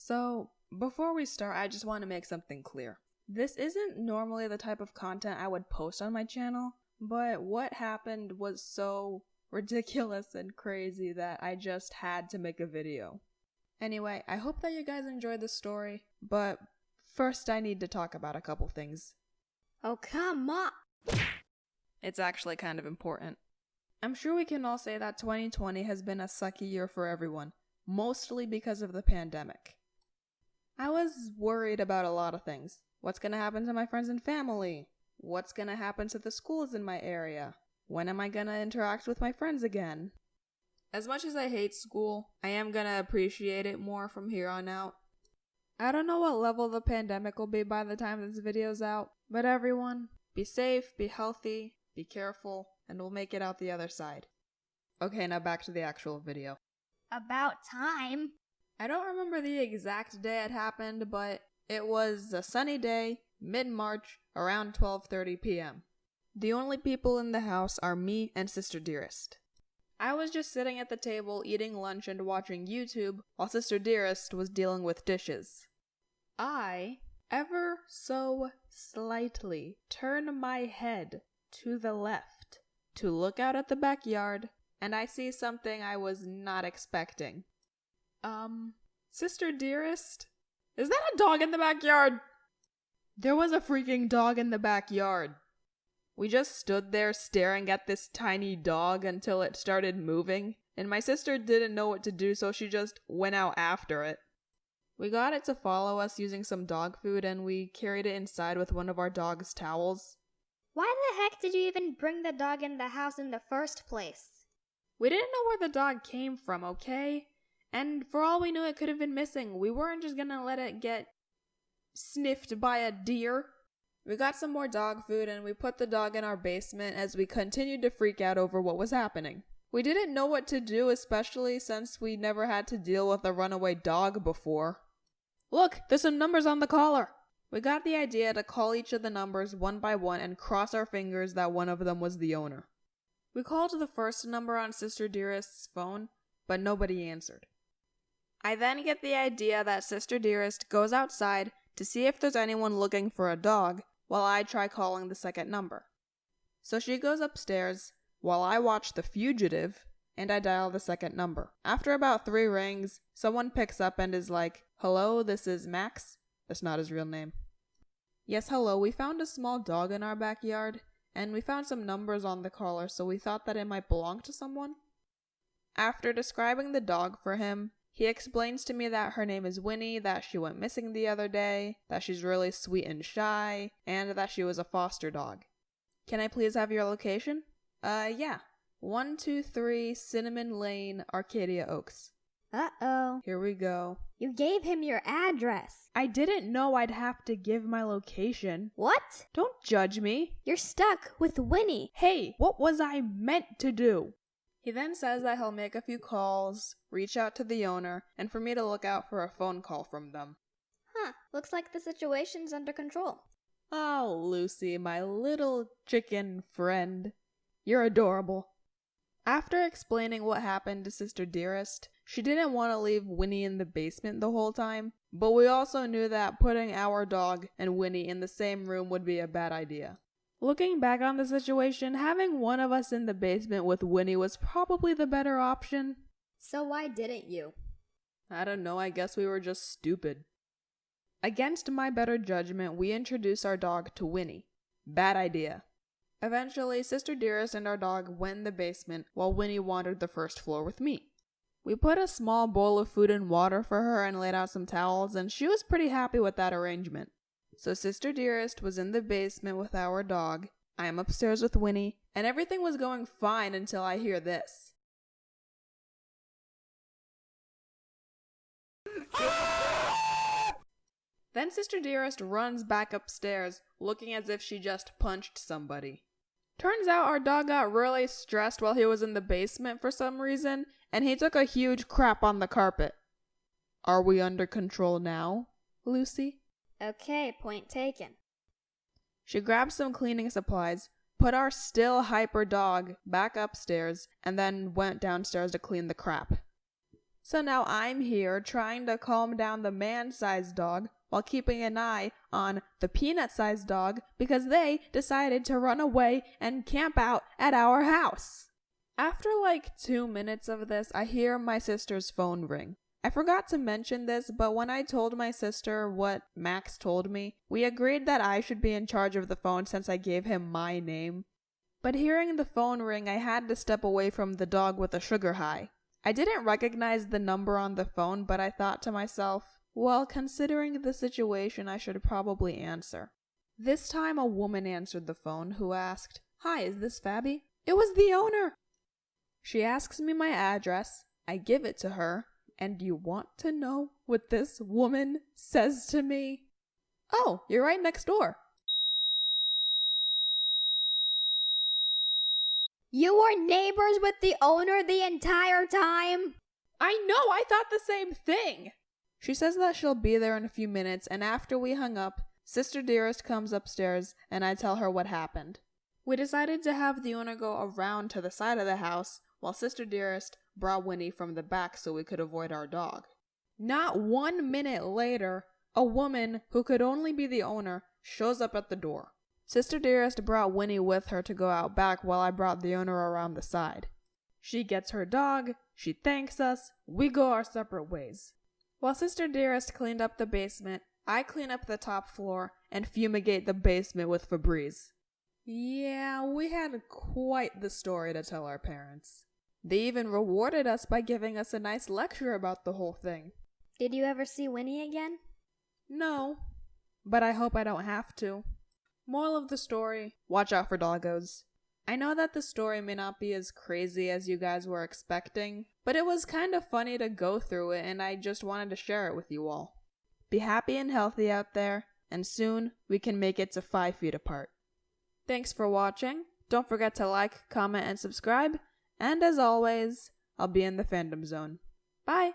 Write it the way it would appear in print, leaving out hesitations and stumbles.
So, before we start, I just want to make something clear. This isn't normally the type of content I would post on my channel, but what happened was so ridiculous and crazy that I just had to make a video. Anyway, I hope that you guys enjoyed the story, but first I need to talk about a couple things. Oh, come on! It's actually kind of important. I'm sure we can all say that 2020 has been a sucky year for everyone, mostly because of the pandemic. I was worried about a lot of things. What's gonna happen to my friends and family? What's gonna happen to the schools in my area? When am I gonna interact with my friends again? As much as I hate school, I am gonna appreciate it more from here on out. I don't know what level the pandemic will be by the time this video's out, but everyone, be safe, be healthy, be careful, and we'll make it out the other side. Okay, now back to the actual video. About time. I don't remember the exact day it happened, but it was a sunny day, mid-March, around 12:30 p.m. The only people in the house are me and Sister Dearest. I was just sitting at the table eating lunch and watching YouTube while Sister Dearest was dealing with dishes. I, ever so slightly, turn my head to the left to look out at the backyard, and I see something I was not expecting. Sister Dearest? Is that a dog in the backyard? There was a freaking dog in the backyard. We just stood there staring at this tiny dog until it started moving, and my sister didn't know what to do, so she just went out after it. We got it to follow us using some dog food, and we carried it inside with one of our dog's towels. Why the heck did you even bring the dog in the house in the first place? We didn't know where the dog came from, okay? And for all we knew, it could have been missing. We weren't just gonna let it get sniffed by a deer. We got some more dog food and we put the dog in our basement as we continued to freak out over what was happening. We didn't know what to do, especially since we never had to deal with a runaway dog before. Look, there's some numbers on the collar. We got the idea to call each of the numbers one by one and cross our fingers that one of them was the owner. We called the first number on Sister Dearest's phone, but nobody answered. I then get the idea that Sister Dearest goes outside to see if there's anyone looking for a dog, while I try calling the second number. So she goes upstairs, while I watch The Fugitive, and I dial the second number. After about 3 rings, someone picks up and is like, "Hello, this is Max." That's not his real name. "Yes, hello, we found a small dog in our backyard, and we found some numbers on the collar, so we thought that it might belong to someone." After describing the dog for him, he explains to me that her name is Winnie, that she went missing the other day, that she's really sweet and shy, and that she was a foster dog. "Can I please have your location?" Yeah. 123 Cinnamon Lane, Arcadia Oaks." Uh-oh. Here we go. You gave him your address. I didn't know I'd have to give my location. What? Don't judge me. You're stuck with Winnie. Hey, what was I meant to do? He then says that he'll make a few calls, reach out to the owner, and for me to look out for a phone call from them. Huh, looks like the situation's under control. Oh, Lucy, my little chicken friend. You're adorable. After explaining what happened to Sister Dearest, she didn't want to leave Winnie in the basement the whole time, but we also knew that putting our dog and Winnie in the same room would be a bad idea. Looking back on the situation, having one of us in the basement with Winnie was probably the better option. So why didn't you? I don't know, I guess we were just stupid. Against my better judgment, we introduced our dog to Winnie. Bad idea. Eventually, Sister Dearest and our dog went in the basement while Winnie wandered the first floor with me. We put a small bowl of food and water for her and laid out some towels, and she was pretty happy with that arrangement. So Sister Dearest was in the basement with our dog, I am upstairs with Winnie, and everything was going fine until I hear this. Then Sister Dearest runs back upstairs, looking as if she just punched somebody. Turns out our dog got really stressed while he was in the basement for some reason, and he took a huge crap on the carpet. Are we under control now, Lucy? Okay, point taken. She grabbed some cleaning supplies, put our still hyper dog back upstairs, and then went downstairs to clean the crap. So now I'm here trying to calm down the man-sized dog while keeping an eye on the peanut-sized dog because they decided to run away and camp out at our house. After like 2 minutes of this, I hear my sister's phone ring. I forgot to mention this, but when I told my sister what Max told me, we agreed that I should be in charge of the phone since I gave him my name. But hearing the phone ring, I had to step away from the dog with a sugar high. I didn't recognize the number on the phone, but I thought to myself, well, considering the situation, I should probably answer. This time a woman answered the phone who asked, "Hi, is this Fabi?" It was the owner! She asks me my address, I give it to her, and you want to know what this woman says to me? "Oh, you're right next door." You were neighbors with the owner the entire time? I know, I thought the same thing! She says that she'll be there in a few minutes, and after we hung up, Sister Dearest comes upstairs and I tell her what happened. We decided to have the owner go around to the side of the house while Sister Dearest brought Winnie from the back so we could avoid our dog. Not 1 minute later, a woman who could only be the owner shows up at the door. Sister Dearest brought Winnie with her to go out back while I brought the owner around the side. She gets her dog, she thanks us, we go our separate ways. While Sister Dearest cleaned up the basement, I clean up the top floor and fumigate the basement with Febreze. Yeah, we had quite the story to tell our parents. They even rewarded us by giving us a nice lecture about the whole thing. Did you ever see Winnie again? No, but I hope I don't have to. Moral of the story, watch out for doggos. I know that the story may not be as crazy as you guys were expecting, but it was kind of funny to go through it and I just wanted to share it with you all. Be happy and healthy out there, and soon we can make it to 5 feet apart. Thanks for watching. Don't forget to like, comment, and subscribe. And as always, I'll be in the fandom zone. Bye!